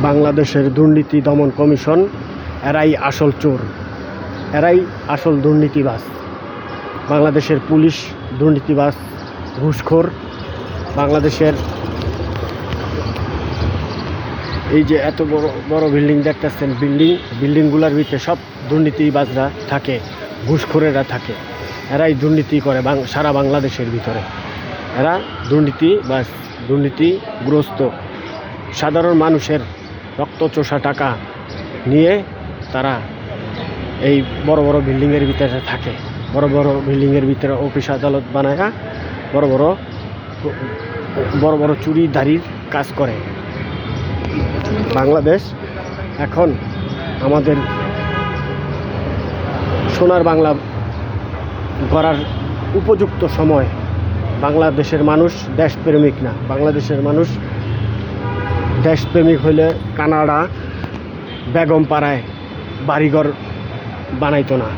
বাংলাদেশের দুর্নীতি দমন কমিশন এরাই আসল চোর, এরাই আসল দুর্নীতিবাজ। বাংলাদেশের পুলিশ দুর্নীতিবাজ, ঘুষখোর। বাংলাদেশের এই যে এত বড় বড় বিল্ডিং দেখতেছেন, বিল্ডিংগুলোর ভিতরে সব দুর্নীতিবাজরা থাকে, ঘুষখোরেরা থাকে। এরাই দুর্নীতি করে সারা বাংলাদেশের ভিতরে। এরা দুর্নীতিবাজ, দুর্নীতিগ্রস্ত। সাধারণ মানুষের রক্তচোষা টাকা নিয়ে তারা এই বড় বড় বিল্ডিংয়ের ভিতরে থাকে। বড় বড় বিল্ডিংয়ের ভিতরে অফিস আদালত বানায় বড় বড় চুরিদারির কাজ করে। বাংলাদেশ এখন আমাদের সোনার বাংলা গড়ার উপযুক্ত সময়। বাংলাদেশের মানুষ দেশপ্রেমিক না। বাংলাদেশের মানুষ দেশপ্রেমিক হইলে কানাডা বেগম পাড়ায় বাড়িঘর বানাইতো না।